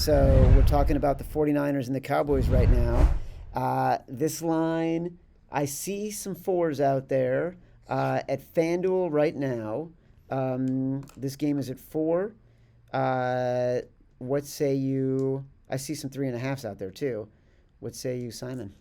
So we're talking about the 49ers and the Cowboys right now. This line, I see some 4s out there at FanDuel right now. This game is at 4. What say you? I see some 3.5s out there too. What say you, Simon?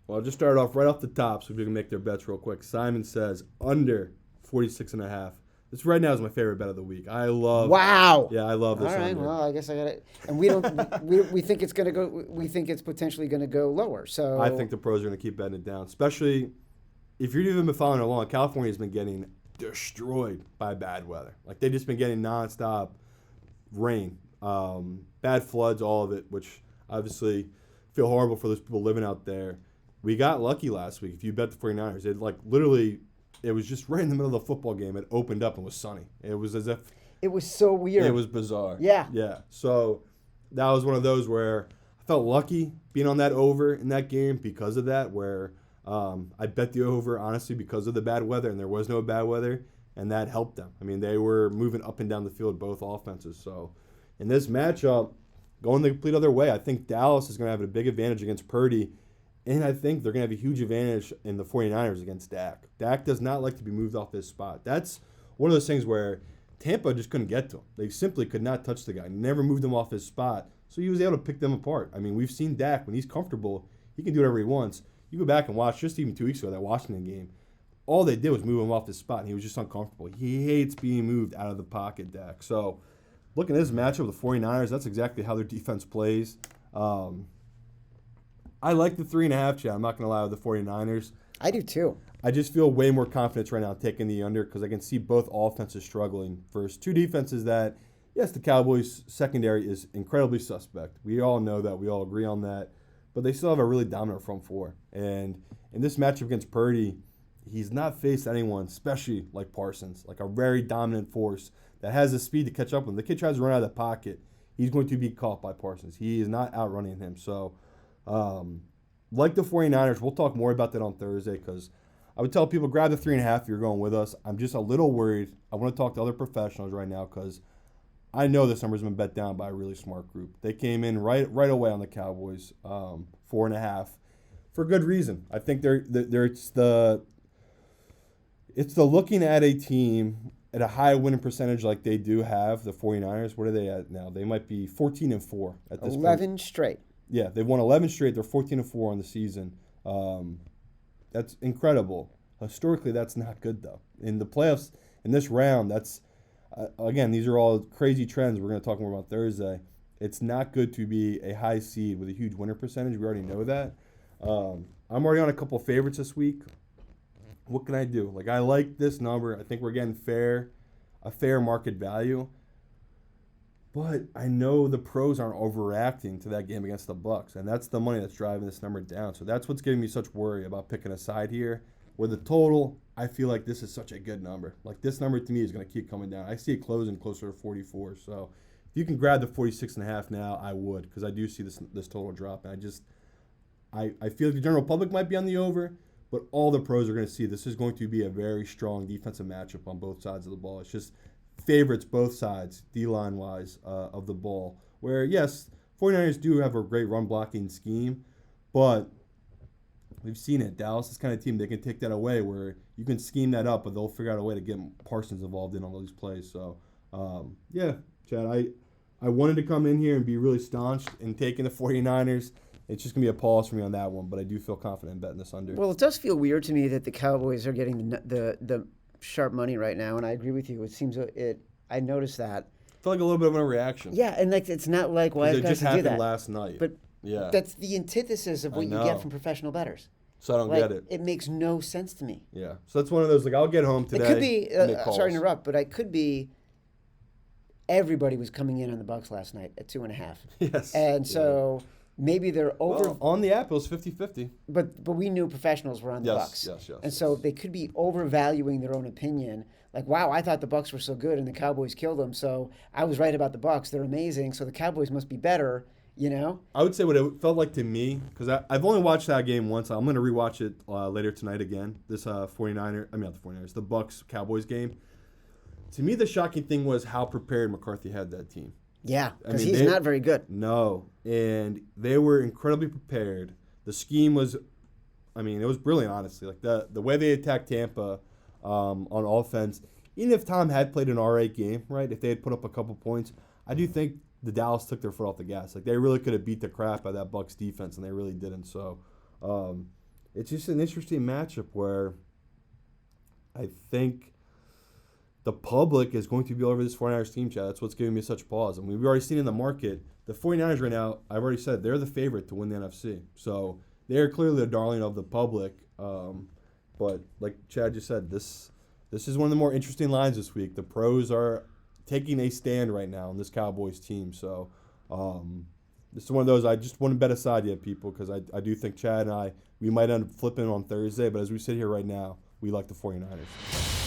Well, I'll just start off right off the top so we can make their bets real quick. Simon says under 46.5. This right now is my favorite bet of the week. I love. Wow. Yeah, I love this. All right. under. Well, I guess I got it. And we don't. we think it's gonna go. We think it's potentially gonna go lower. So I think the pros are gonna keep betting it down, especially if you've even been following along. California's been getting destroyed by bad weather. Like they've just been getting nonstop rain, bad floods, all of it, which obviously feel horrible for those people living out there. We got lucky last week. If you bet the 49ers, it was just right in the middle of the football game. It opened up and was sunny. It was as if it was so weird. It was bizarre. Yeah. Yeah. So that was one of those where I felt lucky being on that over in that game because of that, where I bet the over, honestly, because of the bad weather, and there was no bad weather, and that helped them. I mean, they were moving up and down the field, both offenses. So in this matchup, going the complete other way, I think Dallas is going to have a big advantage against Purdy. And I think they're going to have a huge advantage in the 49ers against Dak. Dak does not like to be moved off his spot. That's one of those things where Tampa just couldn't get to him. They simply could not touch the guy. Never moved him off his spot. So he was able to pick them apart. I mean, we've seen Dak, when he's comfortable, he can do whatever he wants. You go back and watch just even 2 weeks ago, that Washington game. All they did was move him off his spot, and he was just uncomfortable. He hates being moved out of the pocket, Dak. So looking at this matchup with the 49ers, that's exactly how their defense plays. I like the 3.5, Chad. I'm not going to lie with the 49ers. I do too. I just feel way more confidence right now taking the under because I can see both offenses struggling versus two defenses that, yes, the Cowboys' secondary is incredibly suspect. We all know that. We all agree on that. But they still have a really dominant front four. And in this matchup against Purdy, he's not faced anyone, especially like Parsons, like a very dominant force that has the speed to catch up with him. The kid tries to run out of the pocket. He's going to be caught by Parsons. He is not outrunning him. So, like the 49ers, we'll talk more about that on Thursday because I would tell people grab the 3.5 if you're going with us. I'm just a little worried. I want to talk to other professionals right now because I know this number's been bet down by a really smart group. They came in right away on the Cowboys, 4.5, for good reason. I think it's the looking at a team at a high winning percentage like they do have, the 49ers. What are they at now? They might be 14-4 at this 11 point. straight. Yeah, they've won 11 straight. They're 14-4 on the season. That's incredible. Historically, that's not good, though. In the playoffs, in this round, that's, again, these are all crazy trends we're going to talk more about Thursday. It's not good to be a high seed with a huge winner percentage. We already know that. I'm already on a couple favorites this week. What can I do? Like, I like this number. I think we're getting a fair market value. But I know the pros aren't overreacting to that game against the Bucs, and that's the money that's driving this number down. So that's what's giving me such worry about picking a side here. Where the total, I feel like this is such a good number. Like, this number to me is going to keep coming down. I see it closing closer to 44. So if you can grab the 46.5 now, I would, because I do see this total drop. And I feel like the general public might be on the over, but all the pros are going to see this is going to be a very strong defensive matchup on both sides of the ball. It's just favorites both sides, D-line wise, of the ball. Where, yes, 49ers do have a great run blocking scheme, but we've seen it. Dallas is kind of team, they can take that away where you can scheme that up, but they'll figure out a way to get Parsons involved in all these plays. So, yeah, Chad, I wanted to come in here and be really staunch in taking the 49ers. It's just going to be a pause for me on that one, but I do feel confident in betting this under. Well, it does feel weird to me that the Cowboys are getting the sharp money right now, and I agree with you. It seems I noticed that. I feel like a little bit of a reaction. Yeah, and like it's not like why it just happened do that. last night. But yeah, that's the antithesis of what you get from professional bettors. So I don't get it. It makes no sense to me. Yeah, so that's one of those, like, I'll get home today. It could be, sorry to interrupt, but it could be everybody was coming in on the Bucs last night at 2.5. Yes. And so maybe they're over. Well, on the app, it was 50-50. But we knew professionals were on the Bucs. Yes. And so they could be overvaluing their own opinion. Like, wow, I thought the Bucs were so good and the Cowboys killed them, so I was right about the Bucs. They're amazing, so the Cowboys must be better, you know? I would say what it felt like to me, because I've only watched that game once. I'm going to rewatch it later tonight again, this the Bucs-Cowboys game. To me, the shocking thing was how prepared McCarthy had that team. Yeah, I because mean, he's not very good. No, and they were incredibly prepared. The scheme was, I mean, it was brilliant, honestly. Like the way they attacked Tampa on offense, even if Tom had played an all-right game, right, if they had put up a couple points, I do think the Dallas took their foot off the gas. Like, they really could have beat the crap out of that Bucs defense, and they really didn't. So it's just an interesting matchup where I think the public is going to be all over this 49ers team, Chad. That's what's giving me such pause. I mean, we've already seen in the market, the 49ers right now, I've already said, they're the favorite to win the NFC. So they're clearly the darling of the public. But like Chad just said, this is one of the more interesting lines this week. The pros are taking a stand right now on this Cowboys team. So this is one of those I just wouldn't bet aside yet, people, because I do think Chad and we might end up flipping on Thursday. But as we sit here right now, we like the 49ers.